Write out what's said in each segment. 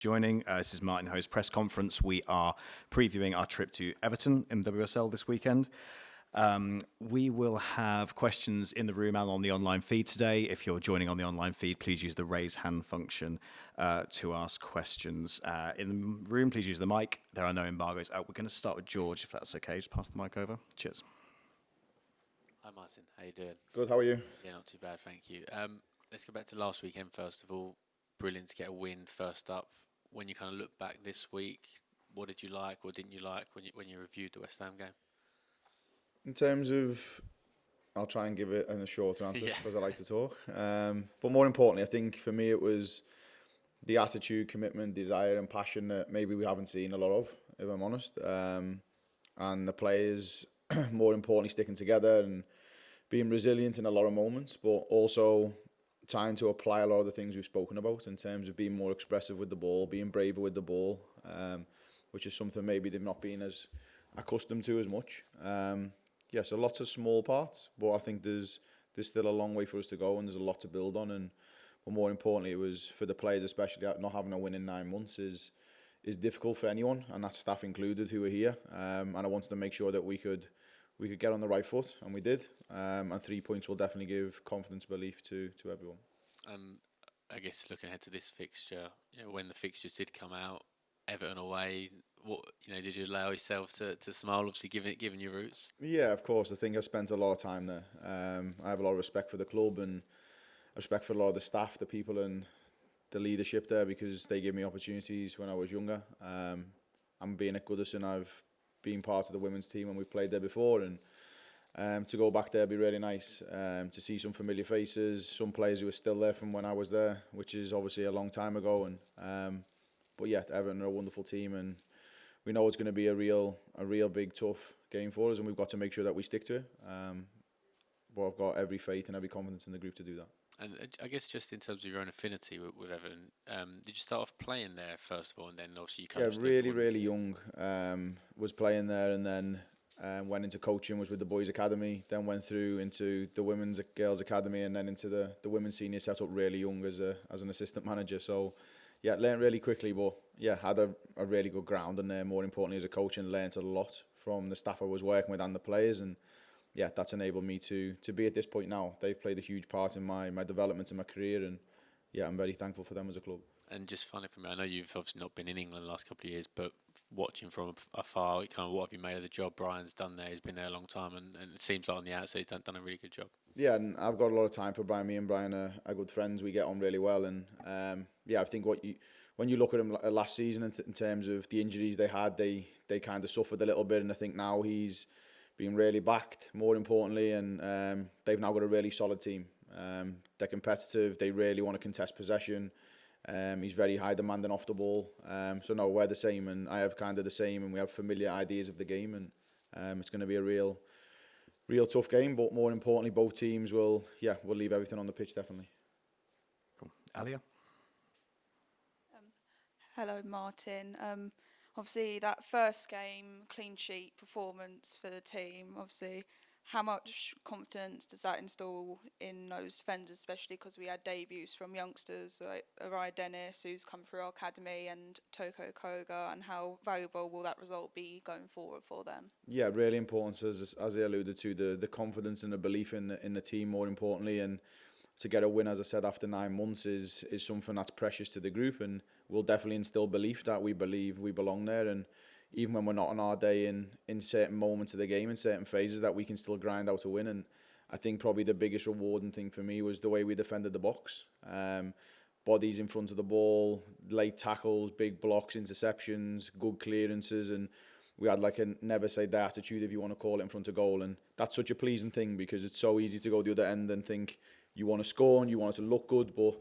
Joining. This is Martin Ho's press conference. We are previewing our trip to Everton in WSL this weekend. We will have questions in the room and on the online feed today. If you're joining on the online feed, please use the raise hand function to ask questions. In the room, please use the mic. There are no embargoes. We're going to start with George, if that's okay. Just pass the mic over. Cheers. Hi Martin, how you doing? Good, how are you? Yeah, not too bad, thank you. Let's go back to last weekend first of all. Brilliant to get a win first up. When you kind of look back this week, what did you like, what didn't you like when you reviewed the West Ham game? In terms of, I'll try and give it a shorter answer because I like to talk. But more importantly, I think for me it was the attitude, commitment, desire and passion that maybe we haven't seen a lot of, if I'm honest. And the players, more importantly, sticking together and being resilient in a lot of moments, but also trying to apply a lot of the things we've spoken about in terms of being more expressive with the ball, being braver with the ball, which is something maybe they've not been as accustomed to as much. So lots of small parts, but I think there's still a long way for us to go and there's a lot to build on. But more importantly, it was for the players, especially not having a win in 9 months is difficult for anyone, and that's staff included who are here. And I wanted to make sure that we could get on the right foot, and we did. And 3 points will definitely give confidence, belief to everyone. I guess looking ahead to this fixture, when the fixtures did come out, Everton away, what did you allow yourself to smile? Obviously, given your roots. Yeah, of course. I think I spent a lot of time there. I have a lot of respect for the club and respect for a lot of the staff, the people, and the leadership there because they gave me opportunities when I was younger. I'm being at Goodison. I've been part of the women's team when we've played there before, and to go back there would be really nice. To see some familiar faces, some players who are still there from when I was there, which is obviously a long time ago. But yeah, Everton are a wonderful team, and we know it's going to be a real big tough game for us, and we've got to make sure that we stick to it. But I've got every faith and every confidence in the group to do that. And I guess just in terms of your own affinity with Everton, did you start off playing there first of all, and then obviously you coached? Yeah, really young. Was playing there, and then went into coaching. Was with the boys' academy. Then went through into the women's girls' academy, and then into the women's senior set up really young as an assistant manager. So yeah, learned really quickly, but yeah, had a really good ground, and there more importantly as a coach, and learnt a lot from the staff I was working with and the players, and yeah, that's enabled me to be at this point now. They've played a huge part in my development and my career, and yeah, I'm very thankful for them as a club. And just finally for me, I know you've obviously not been in England the last couple of years, but watching from afar, kind of what have you made of the job Brian's done there? He's been there a long time, and it seems like on the outside he's done a really good job. Yeah, and I've got a lot of time for Brian. Me and Brian are good friends. We get on really well, and I think when you look at him last season in terms of the injuries they had, they kind of suffered a little bit, and I think now he's been really backed, more importantly, and they've now got a really solid team. They're competitive, they really want to contest possession. He's very high demanding off the ball. So no, we're the same, and I have kind of the same, and we have familiar ideas of the game, and it's going to be a real tough game, but more importantly, both teams will leave everything on the pitch, definitely. Cool. Alia? Hello, Martin. Obviously, that first game, clean sheet performance for the team, obviously, how much confidence does that instill in those defenders, especially because we had debuts from youngsters like Ara Dennis, who's come through our academy, and Toko Koga, and how valuable will that result be going forward for them? Yeah, really important, as I alluded to, the confidence and the belief in the team, more importantly, and to get a win, as I said, after 9 months is something that's precious to the group, and will definitely instill belief that we believe we belong there, and even when we're not on our day in certain moments of the game, in certain phases, that we can still grind out a win. And I think probably the biggest rewarding thing for me was the way we defended the box. Bodies in front of the ball, late tackles, big blocks, interceptions, good clearances, and we had like a never say die attitude, if you want to call it, in front of goal. And that's such a pleasing thing because it's so easy to go the other end and think you want to score and you want it to look good, but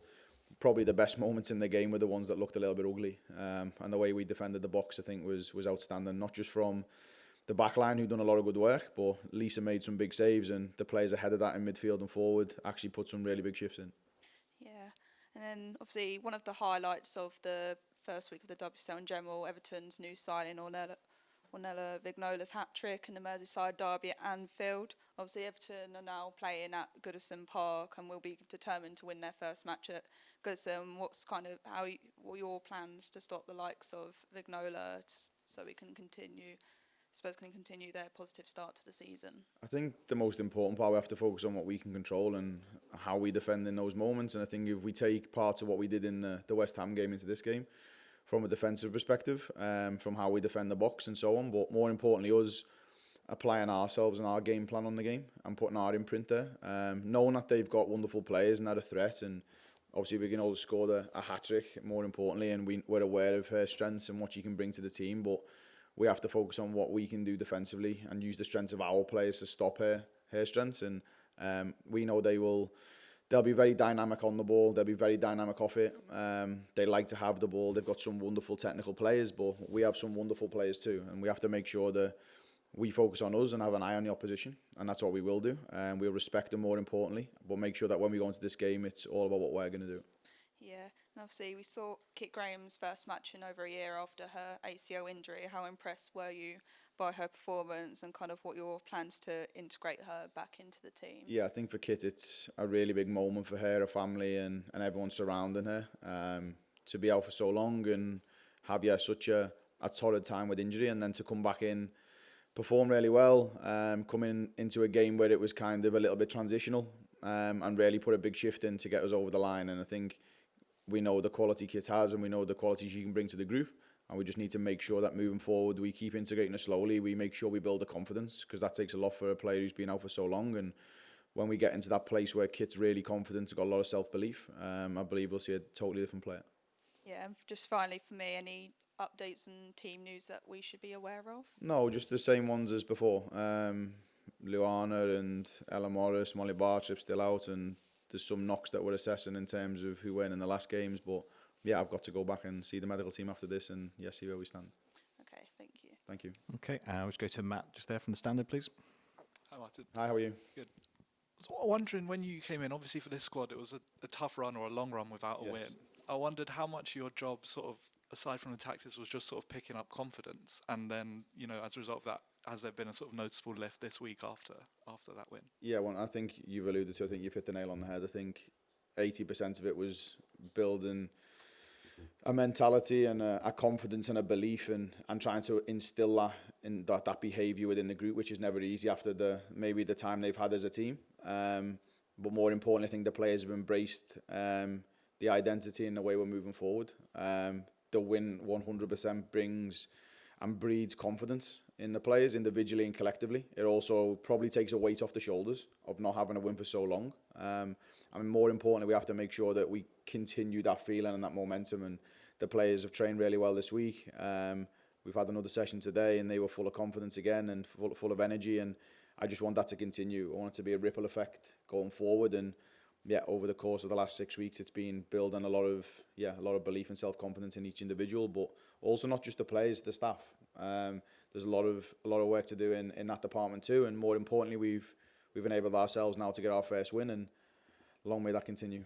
probably the best moments in the game were the ones that looked a little bit ugly. And the way we defended the box, I think, was outstanding, not just from the back line, who'd done a lot of good work, but Lisa made some big saves, and the players ahead of that in midfield and forward actually put some really big shifts in. Yeah, and then obviously one of the highlights of the first week of the WSL in general, Everton's new signing, Ornella Vignola's hat-trick in the Merseyside derby at Anfield. Obviously, Everton are now playing at Goodison Park and will be determined to win their first match at Goodison. what are your plans to stop the likes of Vignola so we can continue, Spurs can continue their positive start to the season? I think the most important part, we have to focus on what we can control and how we defend in those moments. And I think if we take parts of what we did in the West Ham game into this game, from a defensive perspective, from how we defend the box and so on, but more importantly, us applying ourselves and our game plan on the game and putting our imprint there, knowing that they've got wonderful players and they're a threat, and obviously Vignola scored a hat-trick, more importantly, and we're aware of her strengths and what she can bring to the team, but we have to focus on what we can do defensively and use the strengths of our players to stop her strengths. And we know they'll be very dynamic on the ball. They'll be very dynamic off it. They like to have the ball. They've got some wonderful technical players, but we have some wonderful players too. And we have to make sure that we focus on us and have an eye on the opposition. And that's what we will do. And we'll respect them more importantly, but make sure that when we go into this game, it's all about what we're going to do. Yeah, and obviously we saw Kit Graham's first match in over a year after her ACL injury. How impressed were you by her performance and kind of what your plans to integrate her back into the team? Yeah, I think for Kit it's a really big moment for her, her family and everyone surrounding her. To be out for so long and have such a torrid time with injury, and then to come back in, perform really well, coming into a game where it was kind of a little bit transitional, and really put a big shift in to get us over the line. And I think we know the quality Kit has and we know the quality she can bring to the group, and we just need to make sure that moving forward we keep integrating her slowly. We make sure we build the confidence, because that takes a lot for a player who's been out for so long. And when we get into that place where Kit's really confident, got a lot of self-belief, I believe we'll see a totally different player. Yeah, and just finally for me, any updates on team news that we should be aware of? No, just the same ones as before. Luana and Ella Morris, Molly Bartrip still out, and there's some knocks that we're assessing in terms of who went in the last games. But yeah, I've got to go back and see the medical team after this and see where we stand. Okay, thank you. Thank you. Okay, we'll just go to Matt just there from the standard, please. Hi, Martin. Hi, how are you? Good. So wondering, when you came in, obviously for this squad, it was a tough run or a long run without a win. I wondered how much your job, sort of, aside from the tactics, was just sort of picking up confidence, and then, as a result of that, has there been a sort of noticeable lift this week after that win? Yeah, well, I think you've alluded to, I think you've hit the nail on the head. I think 80% of it was building a mentality and a confidence and a belief, and trying to instill that behaviour within the group, which is never easy after maybe the time they've had as a team. But more importantly, I think the players have embraced the identity and the way we're moving forward. The win 100% brings and breeds confidence in the players individually and collectively. It also probably takes a weight off the shoulders of not having a win for so long. And more importantly, we have to make sure that we continue that feeling and that momentum. And the players have trained really well this week. We've had another session today and they were full of confidence again and full of energy. And I just want that to continue. I want it to be a ripple effect going forward. And yeah, over the course of the last 6 weeks, it's been building a lot of belief and self-confidence in each individual, but also not just the players, the staff. There's a lot of work to do in that department too. And more importantly, we've enabled ourselves now to get our first win, and long may that continue.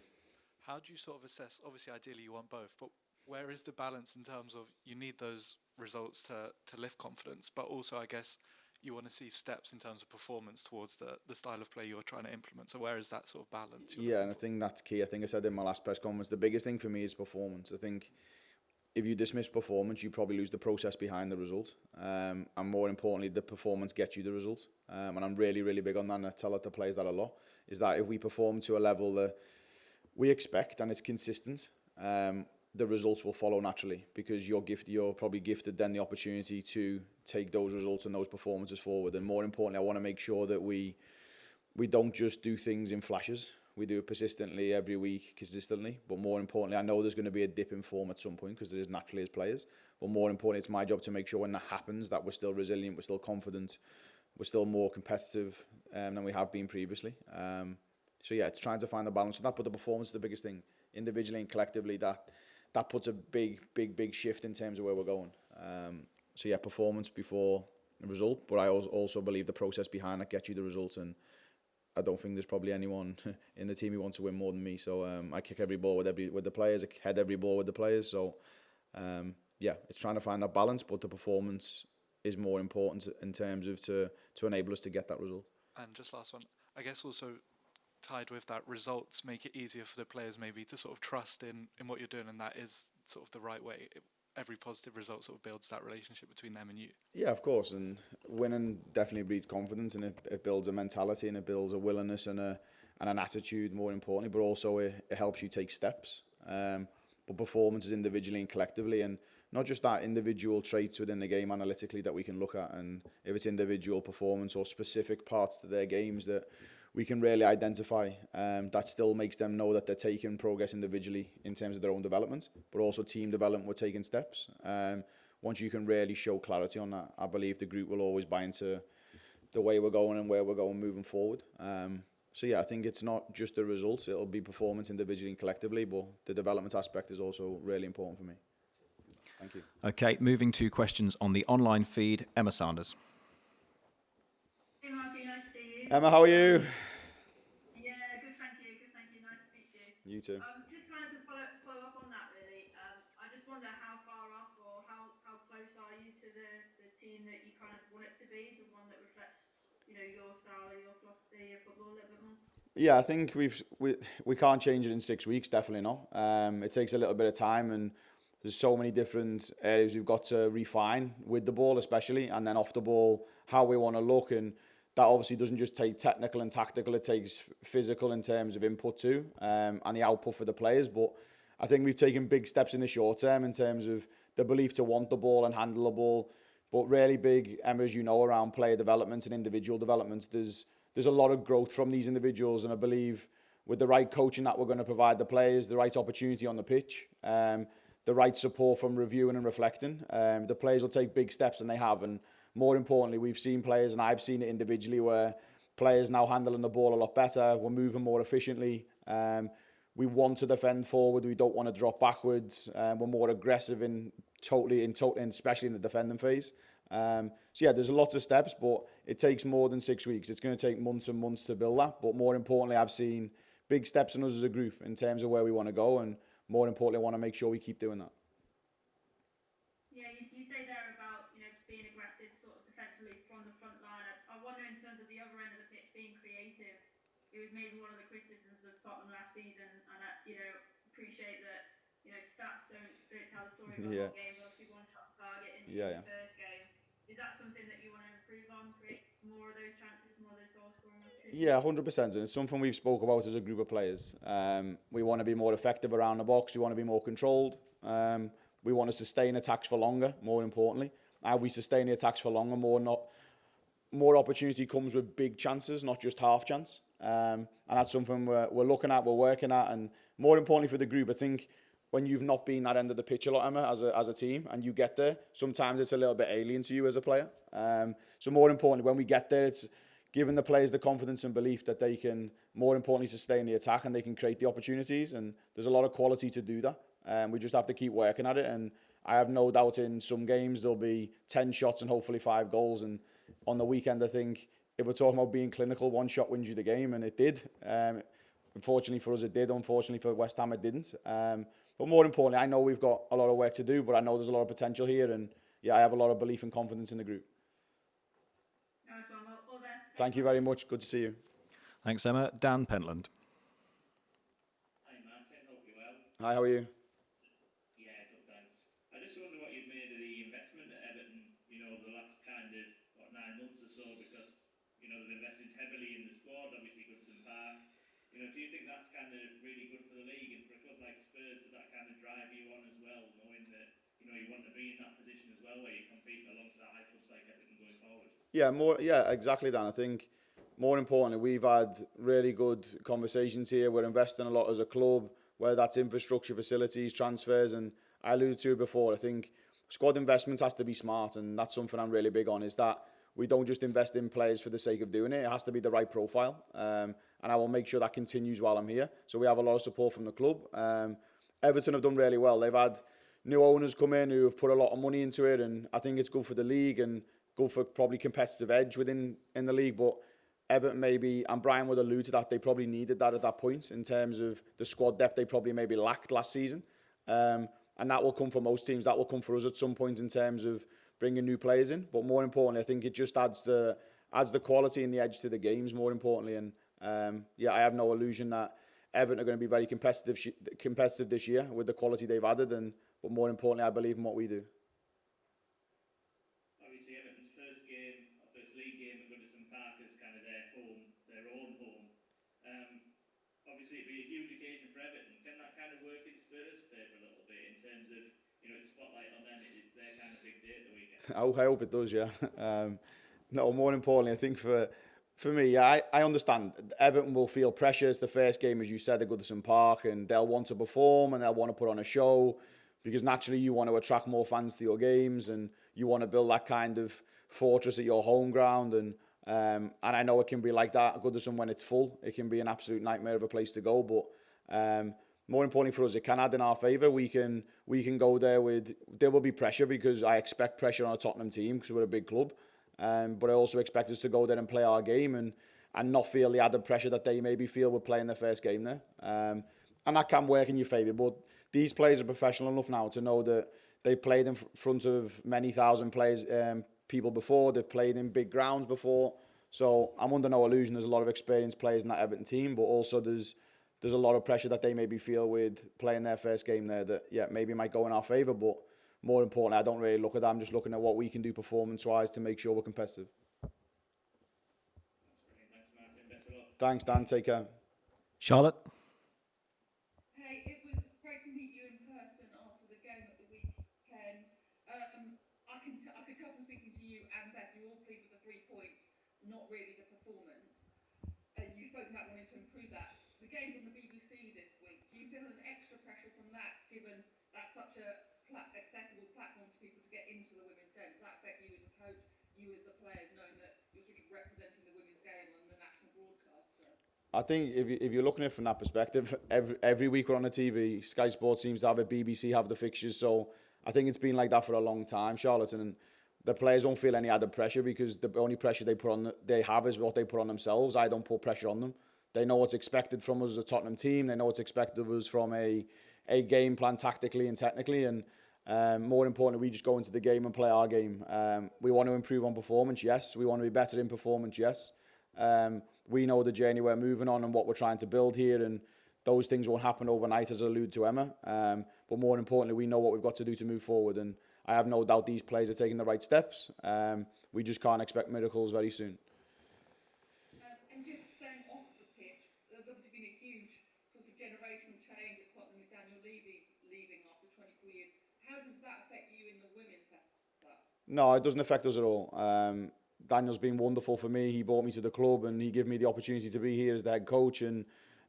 How do you sort of assess, obviously ideally you want both, but where is the balance in terms of you need those results to lift confidence, but also I guess you want to see steps in terms of performance towards the style of play you're trying to implement. So where is that sort of balance? Yeah, and I think that's key. I think I said in my last press conference, the biggest thing for me is performance. I think if you dismiss performance, you probably lose the process behind the result. And more importantly, the performance gets you the result. And I'm really, really big on that, and I tell the players that a lot, is that if we perform to a level that we expect and it's consistent, the results will follow naturally, because you're probably gifted then the opportunity to take those results and those performances forward. And more importantly, I want to make sure that we don't just do things in flashes. We do it persistently every week, consistently. But more importantly, I know there's going to be a dip in form at some point, because there is naturally as players. But more importantly, it's my job to make sure when that happens that we're still resilient, we're still confident, we're still more competitive than we have been previously. So yeah, it's trying to find the balance of that. But the performance is the biggest thing, individually and collectively. That puts a big shift in terms of where we're going. So yeah, performance before the result, but I also believe the process behind it gets you the result. And I don't think there's probably anyone in the team who wants to win more than me. So I kick every ball with the players, I head every ball with the players. So yeah, it's trying to find that balance, but the performance is more important in terms of to enable us to get that result. And just last one, I guess also tied with that, results make it easier for the players maybe to sort of trust in what you're doing, and that is sort of the right way. Every positive result sort of builds that relationship between them and you. Yeah, of course, and winning definitely breeds confidence, and it builds a mentality, and it builds a willingness and an attitude, more importantly, but also it helps you take steps. But performances individually and collectively, and not just that, individual traits within the game analytically that we can look at, and if it's individual performance or specific parts to their games that we can really identify, that still makes them know that they're taking progress individually in terms of their own development, but also team development, we're taking steps. Once you can really show clarity on that, I believe the group will always buy into the way we're going and where we're going moving forward. So yeah, I think it's not just the results, it'll be performance individually and collectively, but the development aspect is also really important for me. Thank you. Okay, moving to questions on the online feed. Emma Sanders. Hey Marty, nice to see you. Emma, how are you? Yeah, good, thank you. Good, thank you. Nice to meet you. You too. Just kind of to follow up on that, really. I just wonder how far off or how close are you to the team that you kind of want it to be, the one that reflects, your style, your philosophy, your football a little bit more? Yeah, I think we can't change it in 6 weeks, definitely not. It takes a little bit of time, and there's so many different areas we've got to refine with the ball, especially, and then off the ball, how we want to look. And that obviously doesn't just take technical and tactical, it takes physical in terms of input too, and the output for the players. But I think we've taken big steps in the short term in terms of the belief to want the ball and handle the ball. But really big, Emma, as you know, around player development and individual development, there's a lot of growth from these individuals. And I believe with the right coaching that we're going to provide the players, the right opportunity on the pitch, the right support from reviewing and reflecting, the players will take big steps, and they have. And more importantly, we've seen players, and I've seen it individually, where players now handling the ball a lot better, we're moving more efficiently, we want to defend forward, we don't want to drop backwards, we're more aggressive especially in the defending phase. So yeah, there's lots of steps, but it takes more than 6 weeks. It's going to take months and months to build that. But more importantly, I've seen big steps in us as a group in terms of where we want to go, and more importantly, I want to make sure we keep doing that. Yeah, you say there about being aggressive sort of defensively from the front line. I wonder in terms of the other end of the pitch being creative. It was maybe one of the criticisms of Tottenham last season, and I appreciate that stats don't tell the story of the whole game. Obviously, one shot on target in the first game. Is that something that you want to improve on? Create more of those chances, more of those goal scoring opportunities? Yeah, 100%. And it's something we've spoke about as a group of players. We want to be more effective around the box. We want to be more controlled. We want to sustain attacks for longer, more importantly. How we sustain the attacks for longer, more opportunity comes with big chances, not just half chance. And that's something we're looking at, we're working at. And more importantly for the group, I think when you've not been that end of the pitch a lot, Emma, as a team, and you get there, sometimes it's a little bit alien to you as a player. So more importantly, when we get there, it's giving the players the confidence and belief that they can, more importantly, sustain the attack and they can create the opportunities. And there's a lot of quality to do that. We just have to keep working at it. And I have no doubt in some games there'll be 10 shots and hopefully 5 goals. And on the weekend, I think if we're talking about being clinical, 1 shot wins you the game, and it did. Unfortunately for us, it did. Unfortunately for West Ham, it didn't. But more importantly, I know we've got a lot of work to do, but I know there's a lot of potential here, and yeah, I have a lot of belief and confidence in the group. Nice one. Well, all the best. Thank you very much. Good to see you. Thanks, Emma. Dan Pentland. Hi Martin, hope you're well. Hi, how are you? Yeah, good, thanks. I just wonder what you've made of the investment at Everton, over the last kind of 9 months or so, because they've invested heavily in the squad, obviously Goodson Park. Do you think that's kind of really good for the league, and for a club like Spurs, does that kind of drive you on as well, knowing that you want to be in that position as well, where you're competing alongside clubs like Everton going forward? Yeah, exactly, Dan. I think more importantly, we've had really good conversations here. We're investing a lot as a club, whether that's infrastructure, facilities, transfers, and I alluded to it before. I think squad investments has to be smart, and that's something I'm really big on, is that we don't just invest in players for the sake of doing it. It has to be the right profile. And I will make sure that continues while I'm here. So we have a lot of support from the club. Everton have done really well. They've had new owners come in who have put a lot of money into it, and I think it's good for the league and good for probably competitive edge in the league. But Everton maybe, and Brian would allude to that, they probably needed that at that point in terms of the squad depth they probably maybe lacked last season. And that will come for most teams. That will come for us at some point in terms of bringing new players in. But more importantly, I think it just adds the quality and the edge to the games, more importantly. And I have no illusion that Everton are going to be very competitive this year with the quality they've added, but more importantly, I believe in what we do. Obviously, Everton's first league game at Goodison Park is kind of their own home. Obviously, it'd be a huge occasion for Everton. Can that kind of work in Spurs' favour a little bit in terms of, it's spotlight on them, it's their kind of big day at the weekend? I hope it does, yeah. No, more importantly, I think for me, I understand Everton will feel pressure. It's the first game, as you said, at Goodison Park, and they'll want to perform and they'll want to put on a show because naturally you want to attract more fans to your games and you want to build that kind of fortress at your home ground. And I know it can be like that at Goodison when it's full. It can be an absolute nightmare of a place to go, but more importantly for us, it can add in our favour. We can go there there will be pressure because I expect pressure on a Tottenham team because we're a big club. But I also expect us to go there and play our game and not feel the added pressure that they maybe feel with playing their first game there. And that can work in your favour. But these players are professional enough now to know that they've played in front of many thousand people before. They've played in big grounds before. So I'm under no illusion there's a lot of experienced players in that Everton team, but also there's a lot of pressure that they maybe feel with playing their first game there that, maybe might go in our favour, but more importantly, I don't really look at that. I'm just looking at what we can do performance-wise to make sure we're competitive. That's brilliant. Thanks, Martin. Best of luck. Thanks, Dan. Take care. Charlotte? Hey, it was great to meet you in person after the game at the weekend. I could tell from speaking to you and Beth, you're all pleased with the 3 points, not really the performance. You've spoken about wanting to improve that. The game's on the BBC this week. Do you feel an extra pressure from that, given that's such a accessible platform to people to get into the women's game? Does that affect you as a coach, you as the players, knowing that you're sort of representing the women's game on the national broadcaster? I think if you're looking at it from that perspective, every week we're on the TV. Sky Sports seems to have it, BBC have the fixtures, so I think it's been like that for a long time, Charlotte, and the players don't feel any added pressure because the only pressure they have is what they put on themselves. I don't put pressure on them. They know what's expected from us as a Tottenham team. They know what's expected of us from a game plan tactically and technically, and more importantly, we just go into the game and play our game. We want to improve on performance, yes. We want to be better in performance, yes. We know the journey we're moving on and what we're trying to build here, and those things won't happen overnight, as I alluded to Emma. But more importantly, we know what we've got to do to move forward, and I have no doubt these players are taking the right steps. We just can't expect miracles very soon. And just staying off the pitch, there's obviously been a huge sort of generational change at Tottenham with Daniel leaving after 24 years. How does that affect you in the women's setup? No, it doesn't affect us at all. Daniel's been wonderful for me. He brought me to the club and he gave me the opportunity to be here as the head coach. And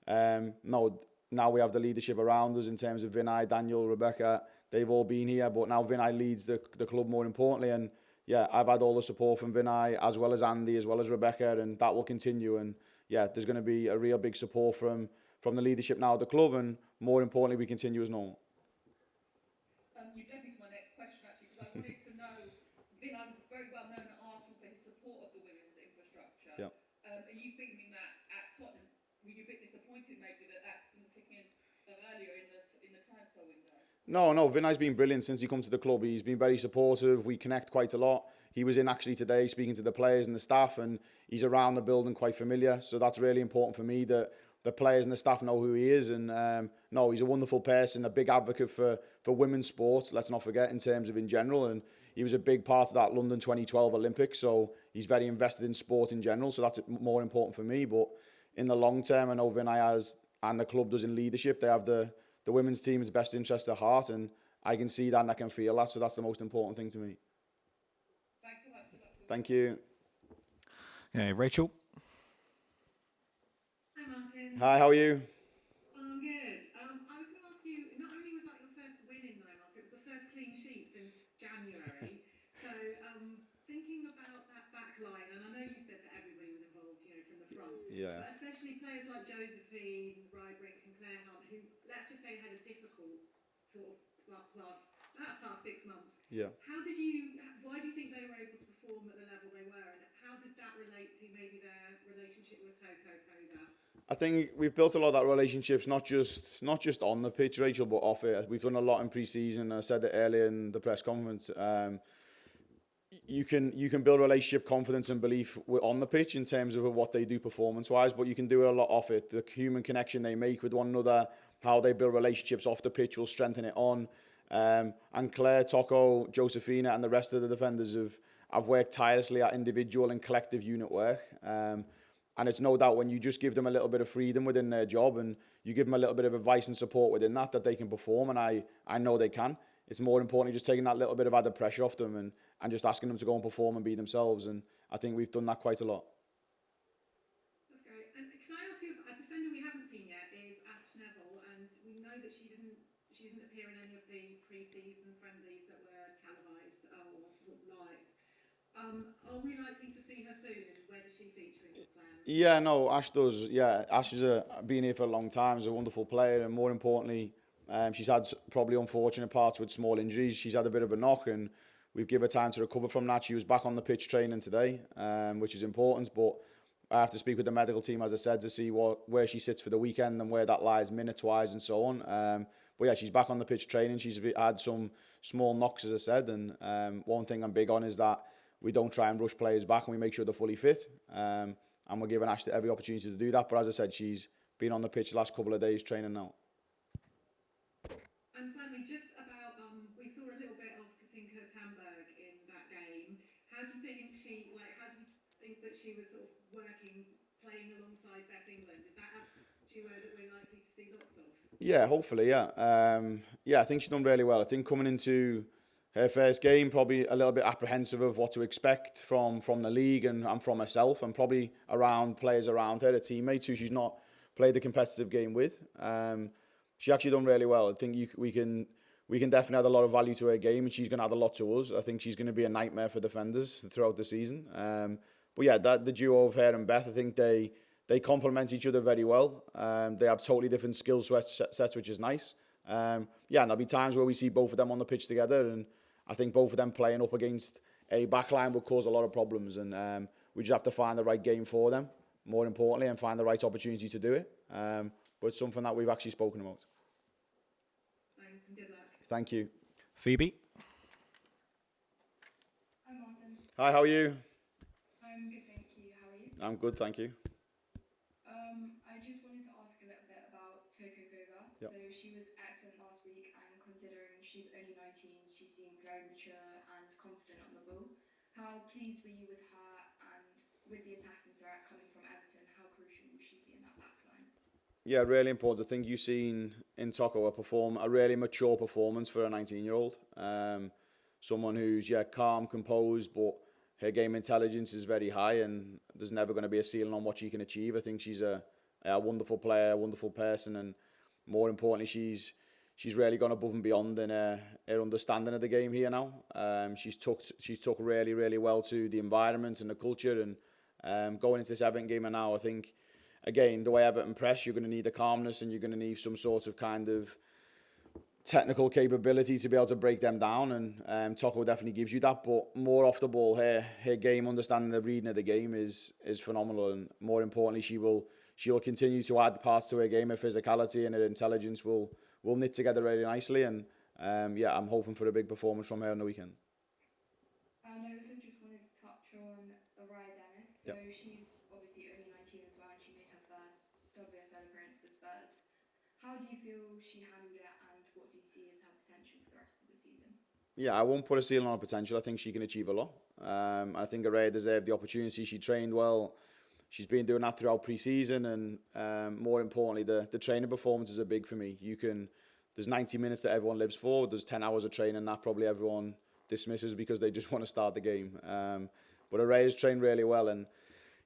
now we have the leadership around us in terms of Vinay, Daniel, Rebecca. They've all been here, but now Vinay leads the club more importantly. And I've had all the support from Vinay as well as Andy, as well as Rebecca, and that will continue. And there's going to be a real big support from the leadership now at the club, and more importantly, we continue as normal. You led me to my next question actually, because I wanted to know, Vinay was very well known at Arsenal for his support of the women's infrastructure. Yeah. Are you feeling that at Tottenham? Were you a bit disappointed maybe that didn't kick in earlier in the transfer window? No, Vinay's been brilliant since he come to the club. He's been very supportive. We connect quite a lot. He was in actually today speaking to the players and the staff, and he's around the building quite familiar. So that's really important for me that the players and the staff know who he is. And he's a wonderful person, a big advocate for women's sports, let's not forget, in terms of in general. And he was a big part of that London 2012 Olympics. So he's very invested in sport in general. So that's more important for me. But in the long term, I know Vinay has, and the club does in leadership, they have the women's team's best interest at heart. And I can see that and I can feel that. So that's the most important thing to me. Thanks so much. Thank you. Okay, Rachel? Hi, Martin. Hi, how are you? I'm good. I was going to ask you, not only was that your first win in 9 months, it was the first clean sheet since January. So thinking about that back line, and I know you said that everybody was involved, from the front. Yeah. But especially players like Josephine, Rybrink and Claire Hunt, who, let's just say, had a difficult sort of past 6 months. Yeah. Why do you think they were able to perform at the level they were? And how did that relate to maybe their relationship with Toko Koga? I think we've built a lot of that relationships, not just on the pitch, Rachel, but off it. We've done a lot in pre-season. I said it earlier in the press conference. you can build relationship, confidence, and belief on the pitch in terms of what they do performance-wise, but you can do a lot off it. The human connection they make with one another, how they build relationships off the pitch will strengthen it on. And Claire, Toko, Josephina, and the rest of the defenders have worked tirelessly at individual and collective unit work. And it's no doubt when you just give them a little bit of freedom within their job and you give them a little bit of advice and support within that they can perform. And I know they can. It's more importantly just taking that little bit of added pressure off them and just asking them to go and perform and be themselves. And I think we've done that quite a lot. That's great. And can I ask you, a defender we haven't seen yet is Ash Neville, and we know that she didn't appear in any of the pre-season friendlies that were televised or sort of live. Are we likely to see her soon, and where does she feature in your plan? Yeah, no, Ash does. Yeah, Ash has been here for a long time, is a wonderful player, and more importantly, she's had probably unfortunate parts with small injuries. She's had a bit of a knock, and we've given her time to recover from that. She was back on the pitch training today, which is important, but I have to speak with the medical team, as I said, to see where she sits for the weekend and where that lies minutes-wise and so on. But yeah, she's back on the pitch training. She's had some small knocks, as I said, and one thing I'm big on is that we don't try and rush players back and we make sure they're fully fit. And we're giving Ash every opportunity to do that. But as I said, she's been on the pitch the last couple of days training now. And finally, just about, we saw a little bit of Katinka Tamberg in that game. How do you think that she was sort of playing alongside Beth England? Is that a duo that we're likely to see lots of? Yeah, hopefully, yeah. Yeah, I think she's done really well. I think coming into her first game, probably a little bit apprehensive of what to expect from the league and from herself, and probably around players around her, her teammates who she's not played the competitive game with. She actually done really well. I think we can definitely add a lot of value to her game, and she's going to add a lot to us. I think she's going to be a nightmare for defenders throughout the season. But yeah, the duo of her and Beth, I think they complement each other very well. They have totally different skill sets, which is nice. And there'll be times where we see both of them on the pitch together, and I think both of them playing up against a backline will cause a lot of problems, and we just have to find the right game for them, more importantly, and find the right opportunity to do it. But it's something that we've actually spoken about. Thanks and good luck. Thank you. Phoebe? Hi, Martin. Hi, how are you? I'm good, thank you. How are you? I'm good, thank you. I just wanted to ask a little bit about Toko Koga. Yep. So she was excellent last week, and considering she's only 19, she seemed very mature and confident on the ball. How pleased were you with her, and with the attacking threat coming from Everton, how crucial will she be in that back line? Yeah, really important. I think you've seen in Toko perform a really mature performance for a 19-year-old. Someone who's calm, composed, but her game intelligence is very high, and there's never going to be a ceiling on what she can achieve. I think she's a wonderful player, a wonderful person, and more importantly, she's really gone above and beyond in her understanding of the game here now. She's took really, really well to the environment and the culture, and going into this Everton game now, I think, again, the way Everton press, you're going to need a calmness, and you're going to need some sort of kind of technical capability to be able to break them down, and Toko definitely gives you that. But more off the ball, her game understanding, the reading of the game is phenomenal, and more importantly, she will continue to add parts to her game. Her physicality and her intelligence will knit together really nicely, and I'm hoping for a big performance from her on the weekend. And I also just wanted to touch on Ara Dennis. So she's obviously only 19 as well, and she made her first WSL appearance for Spurs. How do you feel she handled it, and what do you see as her potential for the rest of the season? Yeah, I won't put a ceiling on her potential. I think she can achieve a lot. I think Ara deserved the opportunity. She trained well. She's been doing that throughout pre-season, and more importantly, the training performances are big for me. There's 90 minutes that everyone lives for. There's 10 hours of training that probably everyone dismisses because they just want to start the game. But Ara has trained really well, and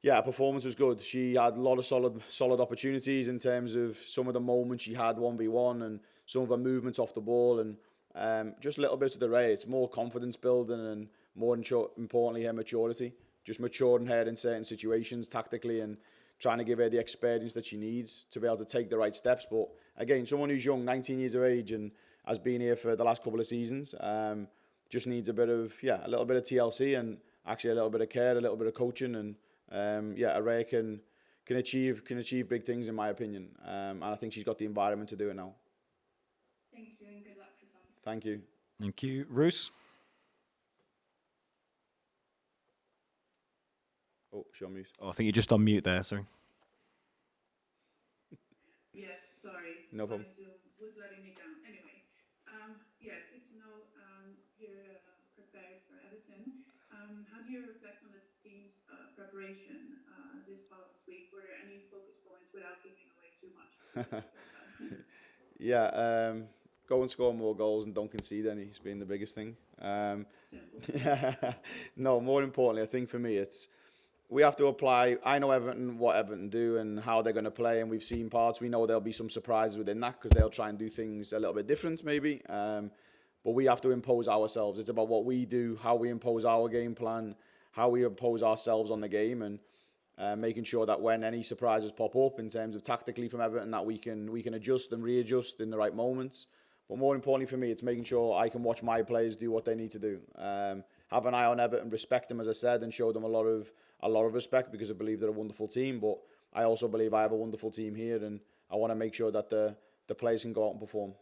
her performance was good. She had a lot of solid opportunities in terms of some of the moments she had 1v1 and some of her movements off the ball, and just little bits of the Ara. It's more confidence building, and more importantly, her maturity. Just maturing her in certain situations tactically, and trying to give her the experience that she needs to be able to take the right steps. But again, someone who's young, 19 years of age, and has been here for the last couple of seasons, just needs a little bit of TLC, and actually a little bit of care, a little bit of coaching, and Ara can achieve big things in my opinion, and I think she's got the environment to do it now. Thank you, and good luck for Sunday. Thank you. Thank you. Roos? she on mute? Oh, I think you're just on mute there, sorry. Yes, sorry. No problem. My Zoom was letting me down. Anyway, yeah, good to know you're prepared for Everton. How do you reflect on the team's preparation this past week? Were there any focus points without giving away too much? Yeah, go and score more goals and don't concede any. It's been the biggest thing. No, more importantly, I think for me, it's we have to apply. I know Everton, what Everton do and how they're going to play, and we've seen parts. We know there'll be some surprises within that because they'll try and do things a little bit different, maybe. But we have to impose ourselves. It's about what we do, how we impose our game plan, how we impose ourselves on the game, and making sure that when any surprises pop up in terms of tactically from Everton, that we can adjust and readjust in the right moments. But more importantly for me, it's making sure I can watch my players do what they need to do. Have an eye on Everton, respect them, as I said, and show them a lot of respect because I believe they're a wonderful team. But I also believe I have a wonderful team here, and I want to make sure that the players can go out and perform.